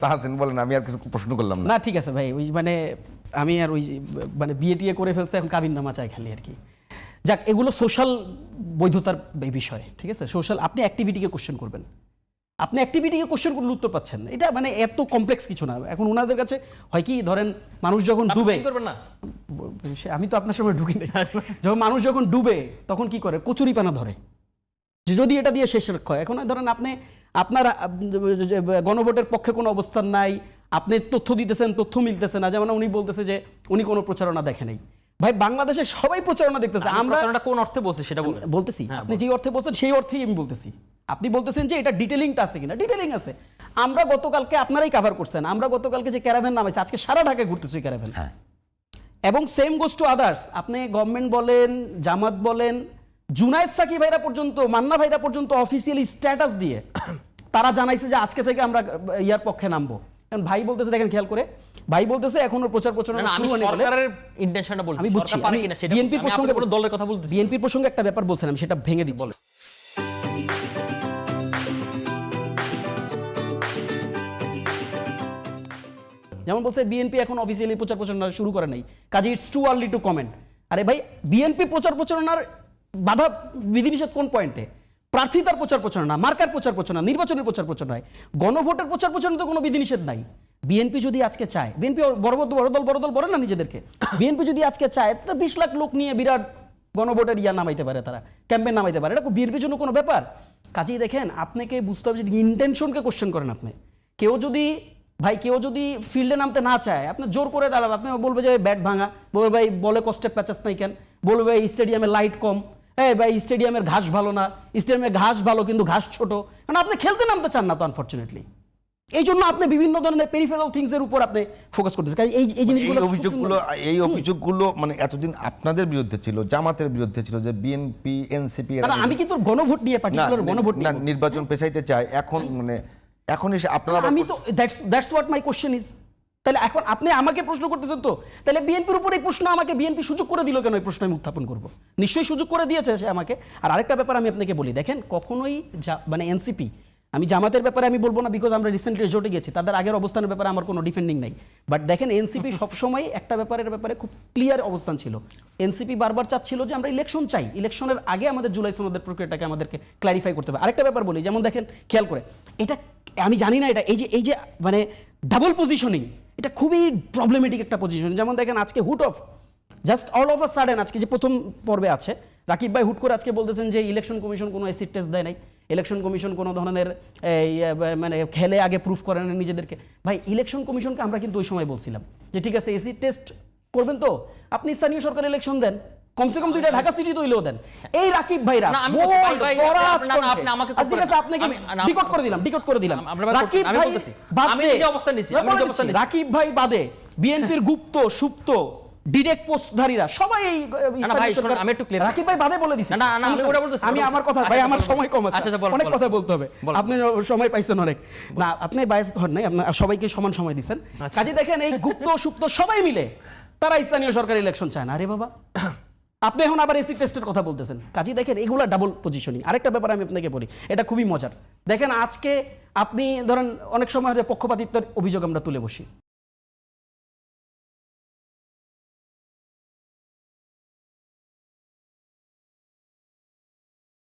তাহসিন বলেন, আমি আর কিছু প্রশ্ন করলাম না। না ঠিক আছে ভাই, ওই মানে আমি আর ওই মানে বিয়ে টিয়ে করে ফেলছে, এখন কাবিননামা চাই খালি আর কি। যাক, এগুলো সোশ্যাল বৈধতার বিষয়, ঠিক আছে। সোশ্যাল আপনি অ্যাক্টিভিটিকে কোশ্চেন করবেন, আপনি অ্যাক্টিভিটিকে কোশ্চেন করলে উত্তর পাচ্ছেন, এটা মানে এত কমপ্লেক্স কিছু না। এখন ওনাদের কাছে হয় কি, ধরেন মানুষ যখন ডুবে, আমি তো আপনার সময় ঢুকি নাই, যখন মানুষ যখন ডুবে তখন কি করে, কচুরি পানা ধরে যদি এটা দিয়ে শেষ হয়। এখন ধরেন আপনার গণভোটের পক্ষে কোনো অবস্থান নাই, আপনি তথ্য দিতেছেন, তথ্য মিলতেছে না। যেমন উনি বলতেছে যে উনি কোনো প্রচারণা দেখে নাই। ভাই বাংলাদেশে সবাই প্রচারণা দেখতেছে, আমরা কোন অর্থে বলছি সেটা বলতেছি, আপনি যে অর্থে বলছেন সেই অর্থেই আমি বলতেছি। আপনি বলতেছেন যে এটা ডিটেলিংটা আছে কিনা, ডিটেলিং আছে। আমরা গতকালকে, আপনারাই কভার করছেন, আমরা গতকালকে যে ক্যারাভ্যান নামাইছে, আজকে সারা ঢাকায় ঘুরতেছি ক্যারাভ্যান। এবং সেম গোস টু আদার্স, আপনি গভর্নমেন্ট বলেন, জামাত বলেন, জুনায়েদ সাকি ভাইরা পর্যন্ত, মান্না ভাইরা পর্যন্ত অফিসিয়ালি স্ট্যাটাস দিয়ে তারা জানাইছে যে আজকে থেকে আমরা ইয়ার পক্ষে নামবো। কারণ ভাই বলতেছে, দেখেন খেয়াল করে, ভাই বলতেছে এখনো প্রচার প্রচারণা শুরু হয়নি বলে। সরকারের ইন্টেনশনটা বলছি, আমি বুঝছি, পারে কিনা সেটা বিএনপির প্রসঙ্গে কোনো দলের কথা বলতেছি। বিএনপির প্রসঙ্গে একটা ব্যাপার বলছেন, আমি সেটা ভেঙে দিচ্ছি। যেমন বলছে বিএনপি এখন অফিসিয়ালি প্রচার প্রচারণা শুরু করে নাই, কাজে it's too early two comment. আরে ভাই, বিএনপি প্রচার প্রচারণার বাধা বিধিনিষেধ কোন পয়েন্টে? প্রার্থিতার প্রচার প্রচারণা, মার্কার প্রচার প্রচারণা, নির্বাচনের প্রচার প্রচারণায়, গণভোটের প্রচার প্রচারণা তো কোনো বিধিনিষেধ নাই। বিএনপি যদি আজকে চায়, বিএনপি বড় দল বলে না নিজেদেরকে, বিএনপি যদি আজকে চায় তো 20 লাখ লোক নিয়ে বিরাট গণভোটের ইয়া নামাইতে পারে, তারা ক্যাম্পেইন নামাইতে পারে। এটা বিএনপির জন্য কোনো ব্যাপার? কাজেই দেখেন, আপনাকে বুঝতে হবে যে ইন্টেনশনকে কোশ্চেন করেন আপনি। কেউ যদি ফিল্ডে নামতে না চায়, আপনি জোর করে দাঁড়াবে, আপনি বলবে যে ব্যাট ভাঙা, বলবে ভাই বলে কষ্টের প্যাচাস নাই কেন, বলবে ভাই স্টেডিয়ামে লাইট কম, ভাই স্টেডিয়ামের ঘাস ভালো না, স্টেডিয়ামের ঘাস ভালো কিন্তু ঘাস ছোট। কারণ আপনি খেলতে নামতে চান না তো আনফরচুনেটলি। এই জন্য আপনি বিভিন্ন ধরনের পেরিফেরাল থিংস এর উপর আপনি ফোকাস করতেছেন। এই অভিযোগগুলো মানে এতদিন আপনাদের বিরুদ্ধে ছিল, জামাতের বিরুদ্ধে ছিল, যে বিএনপি এনসিপি, আমি কিন্তু গণভোট নিয়ে, পার্টিকুলার গণভোট নিয়ে নির্বাচন পেছাইতে চায়। এখন এসে আপনারা, আমি তো that's what my question is. তাহলে এখন আপনি আমাকে প্রশ্ন করতেছেন, তো তাহলে বিএনপির উপর এই প্রশ্ন আমাকে বিএনপি সুযোগ করে দিল কেন? এই প্রশ্ন আমি উত্থাপন করব, নিশ্চয়ই সুযোগ করে দিয়েছে সে আমাকে। আর আরেকটা ব্যাপার আমি আপনাকে বলি, দেখেন কখনোই মানে এনসিপি, আমি জামাতের ব্যাপারে আমি বলবো না, বিকজ আমরা রিসেন্টলি রিজোর্টে গেছি, তাদের আগের অবস্থানের ব্যাপারে আমার কোনো ডিফেন্ডিং নাই। বাট দেখেন, এনসিপি সবসময় একটা ব্যাপারে খুব ক্লিয়ার অবস্থান ছিল। এনসিপি বারবার চাচ্ছিল যে আমরা ইলেকশন চাই, ইলেকশনের আগে আমাদের জুলাই সনদের প্রক্রিয়াটাকে আমাদেরকে ক্ল্যারিফাই করতে হবে। আরেকটা ব্যাপার বলি, যেমন দেখেন খেয়াল করে, এটা আমি জানি না, এটা এই যে মানে ডাবল পজিশনিং, এটা খুবই প্রবলেমেটিক একটা পজিশন। যেমন দেখেন আজকে হুট of just all of a sudden, আজকে যে প্রথম পর্বে আছে রাকিব ভাই হুট করে আজকে বলতেছেন যে ইলেকশন কমিশন কোনো অ্যাসিড টেস্ট দেয় নাই, ইলেকশন কমিশন কোনো ধরনের মানে খেলে আগে প্রুফ করে না নিজেদেরকে। ভাই ইলেকশন কমিশনকে আমরা কিন্তু ওই সময় বলছিলাম যে ঠিক আছে অ্যাসিড টেস্ট করবেন, তো আপনি স্থানীয় সরকার ইলেকশন দেন, কমসে কম 2টা ঢাকা সিটি তৈলেও দেন। এই রাকিব ভাইরা ডিকোড করে দিলাম রাকিব ভাই বাদে বিএনপির গুপ্ত সুপ্ত ডিরেক্ট পোস্টধারীরা সবাই আমি একটু ক্লিয়ার, রাকিব ভাই বাদে বলে দিছি। আমি আমার কথা, ভাই আমার সময় কম আছে, অনেক কথা বলতে হবে, আপনি সময় পাইছেন অনেক। না আপনি বায়াস ধর নাই, আপনি সবাইকে সমান সময় দিচ্ছেন। কাজে দেখেন এই গুপ্ত সুপ্ত সবাই মিলে তারা স্থানীয় সরকার ইলেকশন চায় না। আরে বাবা, আপনি এখন আবার এসি টেস্টের কথা বলতেছেন। কাজে দেখেন এগুলা ডাবল পজিশনিং। আরেকটা ব্যাপার আমি আপনাকে বলি, এটা খুবই মজার। দেখেন আজকে আপনি ধরেন অনেক সময় পক্ষপাতিত্বের অভিযোগ আমরা তুলে বসি,